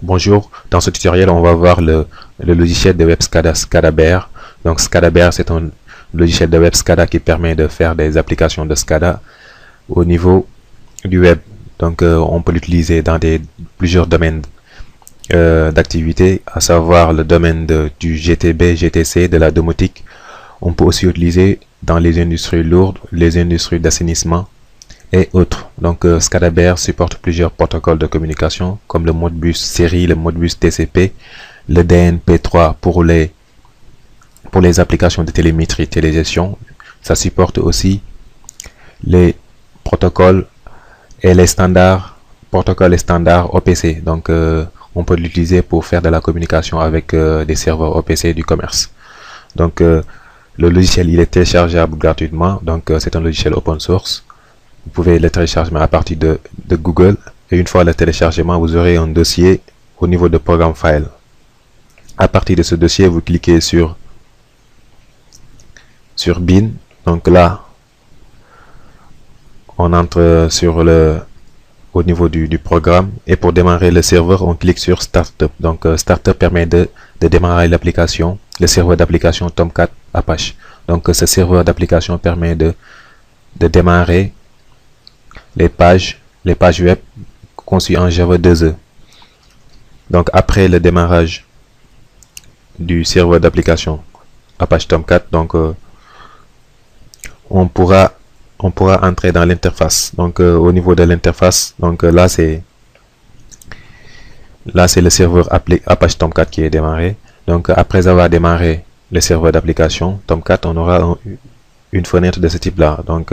Bonjour, dans ce tutoriel, on va voir le logiciel de web SCADA, SCADA-Bear. Donc SCADA-Bear, c'est un logiciel de web SCADA qui permet de faire des applications de SCADA au niveau du web. Donc on peut l'utiliser dans plusieurs domaines d'activité, à savoir le domaine du GTB, GTC, de la domotique. On peut aussi l'utiliser dans les industries lourdes, les industries d'assainissement et autres. Donc SCADA-Bear supporte plusieurs protocoles de communication comme le Modbus série, le Modbus TCP, le DNP3 pour les applications de télémétrie, télégestion. Ça supporte aussi les protocoles et les standards, protocoles et standards OPC. Donc on peut l'utiliser pour faire de la communication avec des serveurs OPC du commerce. Donc le logiciel il est téléchargeable gratuitement. Donc c'est un logiciel open source. Vous pouvez le télécharger à partir de Google, et une fois le téléchargement, vous aurez un dossier au niveau de Program File. À partir de ce dossier, vous cliquez sur bin. Donc là, on entre au niveau du programme, et pour démarrer le serveur, on clique sur Startup. Donc Startup permet de démarrer l'application, le serveur d'application Tomcat Apache. Donc ce serveur d'application permet de démarrer les pages web conçues en Java 2E. Donc après le démarrage du serveur d'application Apache Tomcat, donc on pourra entrer dans l'interface. Donc au niveau de l'interface, donc là c'est le serveur Apache Tomcat qui est démarré. Donc après avoir démarré le serveur d'application Tomcat, on aura une fenêtre de ce type là. Donc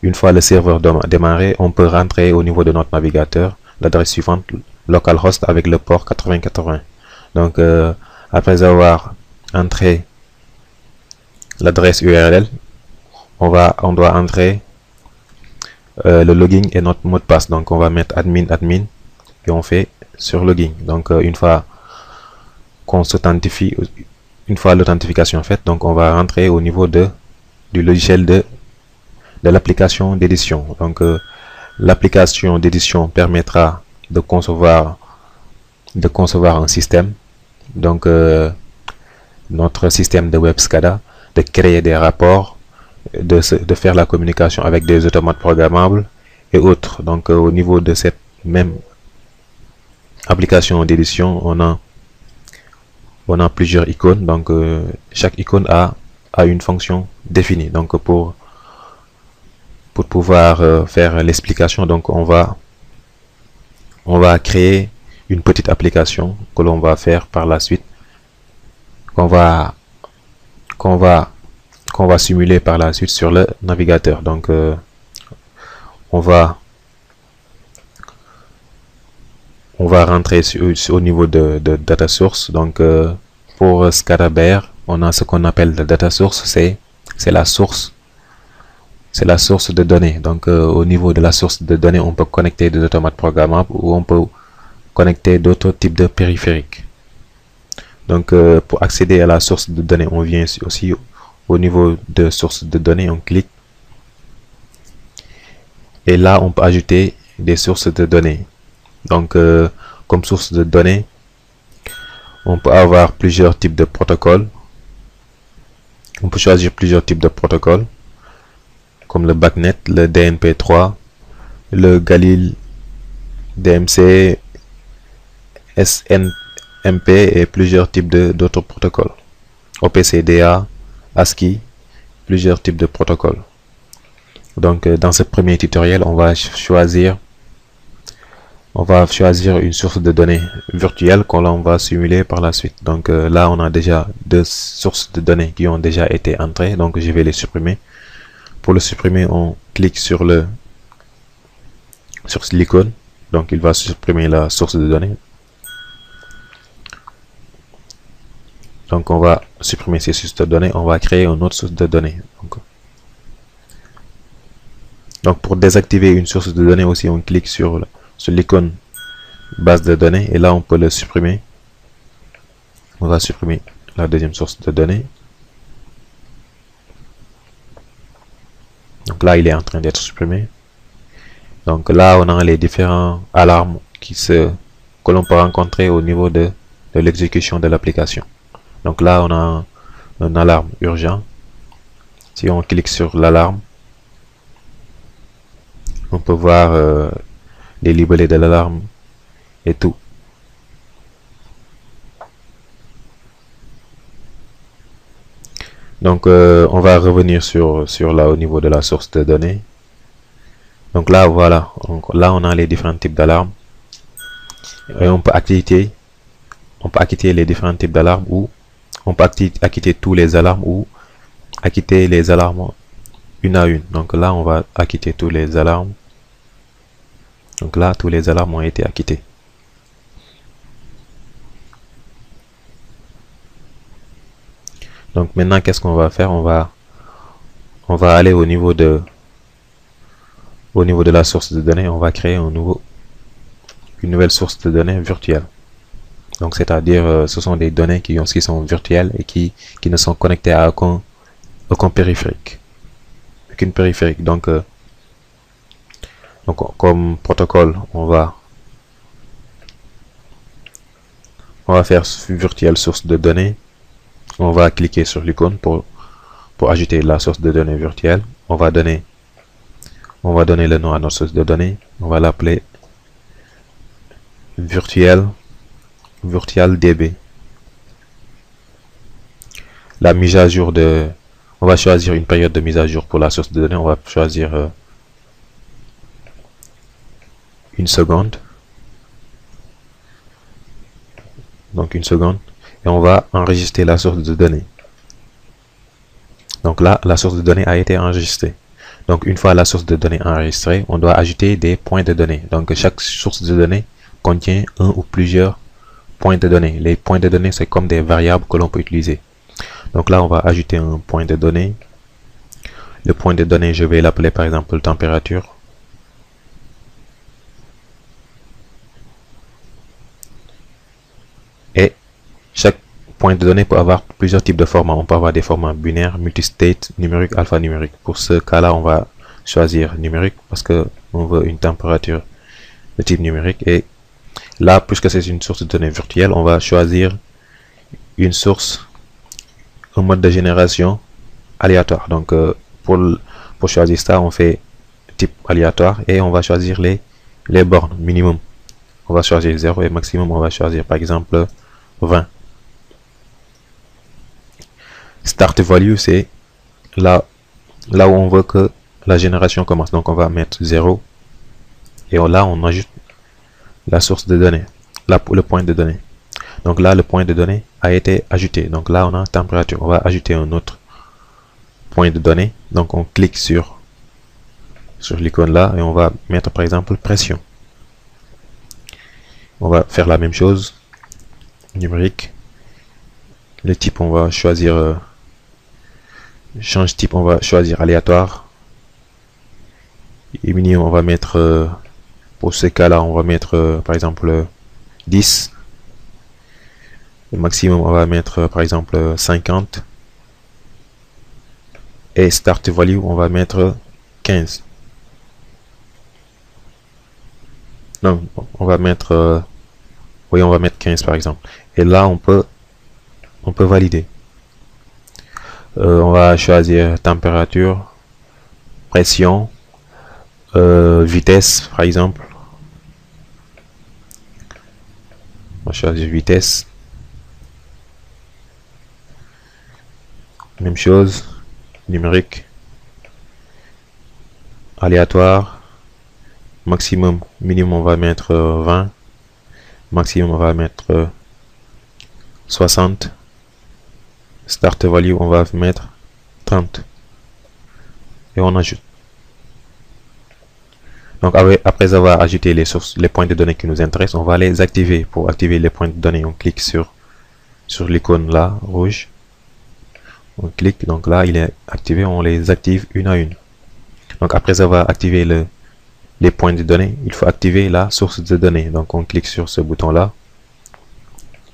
une fois le serveur démarré, on peut rentrer au niveau de notre navigateur l'adresse suivante, localhost avec le port 8080. Donc après avoir entré l'adresse URL, on doit entrer le login et notre mot de passe. Donc on va mettre admin et on fait sur login. Donc une fois qu'on s'authentifie, une fois l'authentification faite, donc on va rentrer au niveau du logiciel de l'application d'édition. Donc l'application d'édition permettra de concevoir un système, donc notre système de web SCADA, de créer des rapports, de faire la communication avec des automates programmables et autres. Donc au niveau de cette même application d'édition, on a plusieurs icônes. Donc chaque icône a une fonction définie. Donc pour pouvoir faire l'explication, donc on va créer une petite application que l'on va faire par la suite, qu'on va simuler par la suite sur le navigateur. Donc on va rentrer au niveau de data source. Donc pour SCADA-Bear, on a ce qu'on appelle la data source, c'est la source de données. Donc au niveau de la source de données, on peut connecter des automates programmables ou on peut connecter d'autres types de périphériques. Donc pour accéder à la source de données, on vient aussi au niveau de source de données, on clique et là on peut ajouter des sources de données. Donc comme source de données, on peut avoir plusieurs types de protocoles. On peut choisir plusieurs types de protocoles comme le BACnet, le DNP3, le Galil, DMC, SNMP et plusieurs types d'autres protocoles. OPCDA, ASCII, plusieurs types de protocoles. Donc dans ce premier tutoriel, on va choisir une source de données virtuelle qu'on va simuler par la suite. Donc là on a déjà deux sources de données qui ont déjà été entrées, donc je vais les supprimer. Pour le supprimer, on clique sur l'icône, donc il va supprimer la source de données. Donc on va supprimer ces sources de données, on va créer une autre source de données. Donc pour désactiver une source de données aussi, on clique sur l'icône base de données et là on peut le supprimer. On va supprimer la deuxième source de données. Donc là il est en train d'être supprimé. Donc là on a les différents alarmes qui se que l'on peut rencontrer au niveau de l'exécution de l'application. Donc là, on a un alarme urgent. Si on clique sur l'alarme, on peut voir les libellés de l'alarme et tout. Donc on va revenir sur là au niveau de la source de données. Donc là voilà, là on a les différents types d'alarmes et on peut activer les différents types d'alarmes, ou on peut activer tous les alarmes, ou activer les alarmes une à une. Donc là on va activer tous les alarmes. Donc là tous les alarmes ont été activés. Donc maintenant qu'est-ce qu'on va faire? On va aller au niveau de la source de données. On va créer une nouvelle source de données virtuelle. Donc c'est-à-dire ce sont des données qui sont virtuelles et qui ne sont connectées à aucun périphérique. Aucune périphérique. Donc comme protocole, on va faire virtuelle source de données. On va cliquer sur l'icône pour ajouter la source de données virtuelle. On va donner le nom à notre source de données. On va l'appeler virtual DB. La mise à jour on va choisir une période de mise à jour pour la source de données. On va choisir 1 seconde. Donc 1 seconde. Et on va enregistrer la source de données. Donc là, la source de données a été enregistrée. Donc une fois la source de données enregistrée, on doit ajouter des points de données. Donc chaque source de données contient un ou plusieurs points de données. Les points de données, c'est comme des variables que l'on peut utiliser. Donc là, on va ajouter un point de données. Le point de données, je vais l'appeler par exemple température. Et chaque point de données peut avoir plusieurs types de formats. On peut avoir des formats binaires, multistate, numérique, alphanumérique. Pour ce cas-là, on va choisir numérique parce que on veut une température de type numérique. Et là, puisque c'est une source de données virtuelle, on va choisir une source, un mode de génération aléatoire. Donc pour choisir ça, on fait type aléatoire et on va choisir les bornes minimum. On va choisir 0 et maximum, on va choisir par exemple 20. Start value, c'est là où on veut que la génération commence. Donc on va mettre 0 et là on ajoute la source de données, le point de données. Donc là le point de données a été ajouté. Donc là on a température. On va ajouter un autre point de données. Donc on clique sur l'icône là et on va mettre par exemple pression. On va faire la même chose, numérique. Le type, on va choisir change type, on va choisir aléatoire. Et minimum, on va mettre pour ce cas là on va mettre par exemple 10. Le maximum, on va mettre par exemple 50. Et start value, on va mettre 15. Non, on va mettre oui, on va mettre 15 par exemple. Et là on peut valider. On va choisir température, pression, vitesse par exemple. On va choisir vitesse. Même chose, numérique, aléatoire, maximum, minimum on va mettre 20, maximum on va mettre 60, start value on va mettre 30 et on ajoute. Donc après avoir ajouté les sources, les points de données qui nous intéressent, on va les activer. Pour activer les points de données, on clique sur l'icône là rouge, on clique, donc là il est activé, on les active une à une. Donc après avoir activé les points de données, il faut activer la source de données. Donc on clique sur ce bouton là.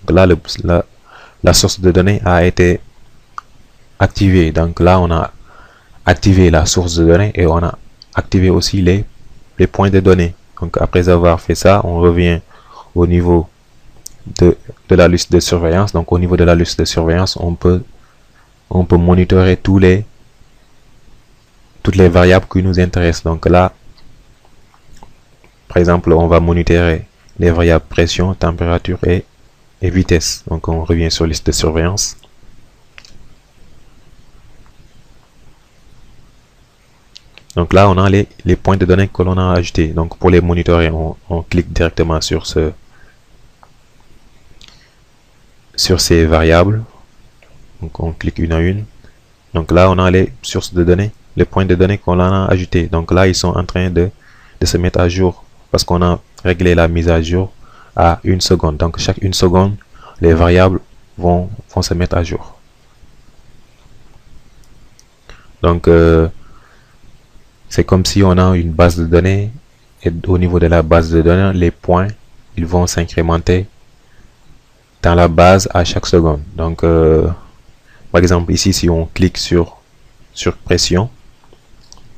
Donc là la source de données a été activée. Donc là on a activé la source de données et on a activé aussi les points de données. Donc après avoir fait ça, on revient au niveau de la liste de surveillance. Donc au niveau de la liste de surveillance, on peut monitorer toutes les variables qui nous intéressent. Donc là, par exemple, on va monitorer les variables pression, température et vitesse. Donc on revient sur liste de surveillance. Donc là, on a les points de données que l'on a ajoutés. Donc pour les monitorer, on clique directement sur ces variables. Donc on clique une à une. Donc là, on a les sources de données, les points de données qu'on a ajoutés. Donc là, ils sont en train de se mettre à jour parce qu'on a réglé la mise à jour à 1 seconde. Donc chaque 1 seconde, les variables vont se mettre à jour. Donc c'est comme si on a une base de données et au niveau de la base de données, les points, ils vont s'incrémenter dans la base à chaque seconde. Donc par exemple ici, si on clique sur pression,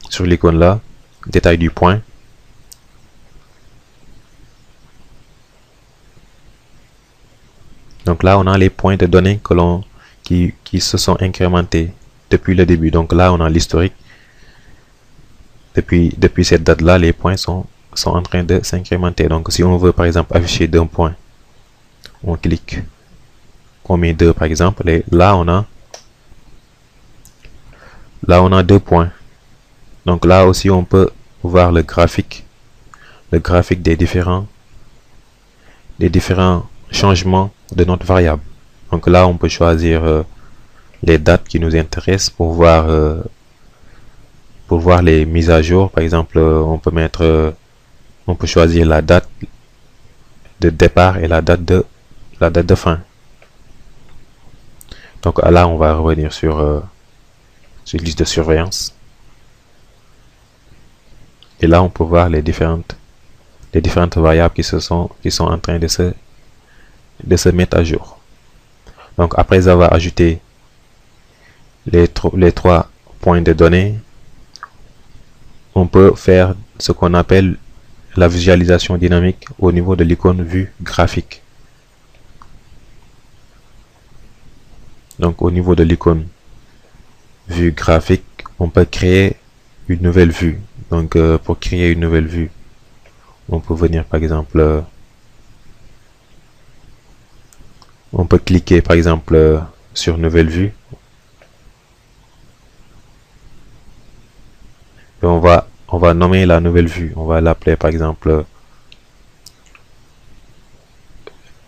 sur l'icône là, détail du point, donc là on a les points de données qui se sont incrémentés depuis le début. Donc là on a l'historique. Depuis cette date là, les points sont en train de s'incrémenter. Donc si on veut par exemple afficher 2 points, on clique, on met 2 par exemple, et là on a 2 points. Donc là aussi on peut voir le graphique des différents changements de notre variable. Donc là on peut choisir les dates qui nous intéressent pour voir les mises à jour. Par exemple, on peut choisir la date de départ et la date de fin. Donc là on va revenir sur liste de surveillance. Et là on peut voir les différentes variables qui sont en train de se mettre à jour. Donc après avoir ajouté les 3 points de données, on peut faire ce qu'on appelle la visualisation dynamique au niveau de l'icône vue graphique. Donc au niveau de l'icône vue graphique, on peut créer une nouvelle vue. Donc pour créer une nouvelle vue, on peut venir par exemple, on peut cliquer par exemple sur nouvelle vue. Et on va nommer la nouvelle vue. On va l'appeler par exemple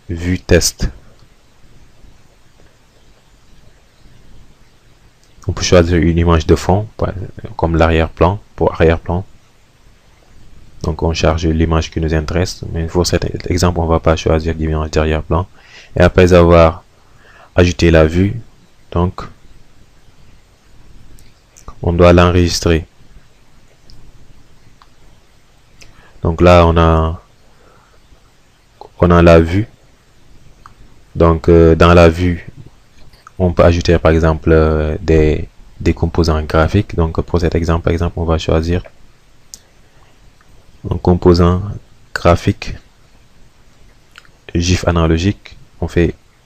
vue test. On peut choisir une image de fond comme l'arrière-plan pour arrière-plan. Donc on charge l'image qui nous intéresse, mais pour cet exemple on va pas choisir d'image d'arrière-plan. Et après avoir ajouté la vue, donc on doit l'enregistrer. Donc là on a la vue. Donc dans la vue on peut ajouter par exemple des composants graphiques. Donc pour cet exemple, par exemple, on va choisir un composant graphique GIF analogique.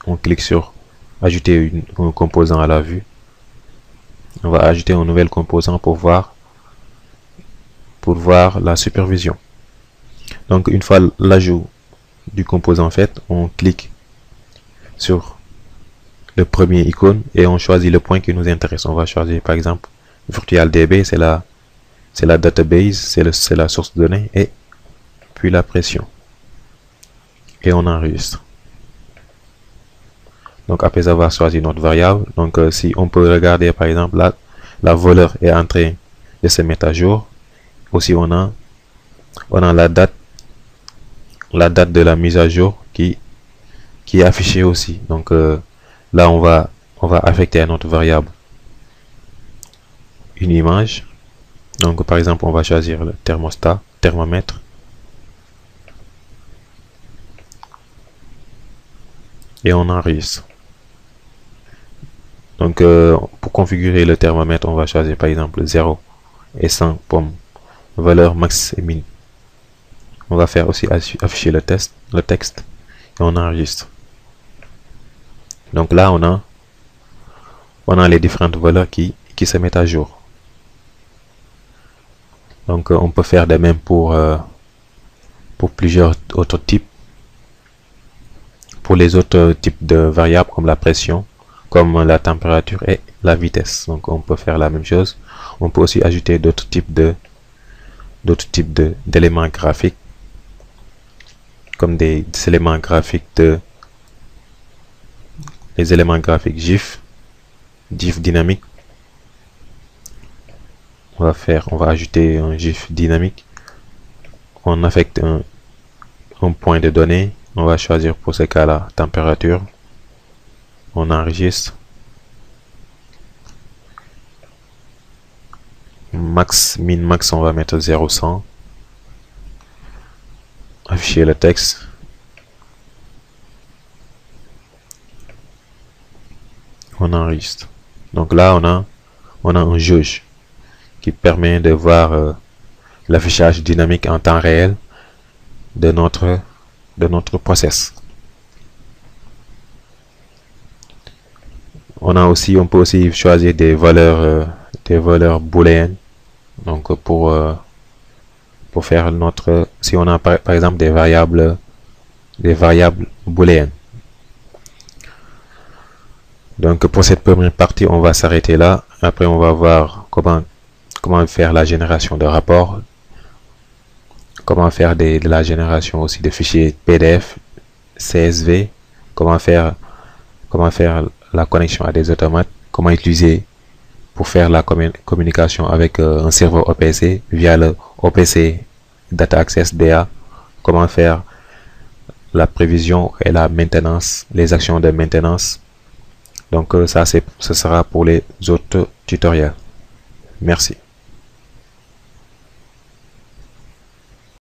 On clique sur ajouter un composant à la vue. On va ajouter un nouvel composant pour voir la supervision. Donc une fois l'ajout du composant fait, on clique sur le premier icône et on choisit le point qui nous intéresse. On va choisir par exemple VirtualDB, c'est la database, c'est la source de données, et puis la pression. Et on enregistre. Donc après avoir choisi notre variable, donc si on peut regarder par exemple là, la valeur est en train de se mettre à jour. Aussi on a la date de la mise à jour qui est affichée aussi. Donc là on va affecter à notre variable une image. Donc par exemple on va choisir le thermomètre, et on enregistre. Donc pour configurer le thermomètre, on va choisir par exemple 0 et 100 valeur max et min. On va faire aussi afficher le texte et on enregistre. Donc là, on a les différentes valeurs qui se mettent à jour. Donc on peut faire de même pour plusieurs autres types. Pour les autres types de variables comme la pression, comme la température et la vitesse. Donc on peut faire la même chose. On peut aussi ajouter d'autres types d'éléments graphiques, comme des éléments graphiques les éléments graphiques GIF dynamique. On va ajouter un GIF dynamique. On affecte un point de données. On va choisir pour ce cas-là température. On enregistre. Max, min, max, on va mettre 0,100. Afficher le texte. On enregistre. Donc là, on a un jauge qui permet de voir l'affichage dynamique en temps réel de notre process. On peut aussi choisir des valeurs booléennes. Donc pour faire si on a par exemple des variables booléennes. Donc pour cette première partie, on va s'arrêter là. Après, on va voir comment faire la génération de rapports, comment faire de la génération aussi de fichiers PDF, CSV, comment faire la connexion à des automates, comment utiliser pour faire la communication avec un serveur OPC via le OPC Data Access DA, comment faire la prévision et la maintenance, les actions de maintenance. Donc ça, ce sera pour les autres tutoriels. Merci.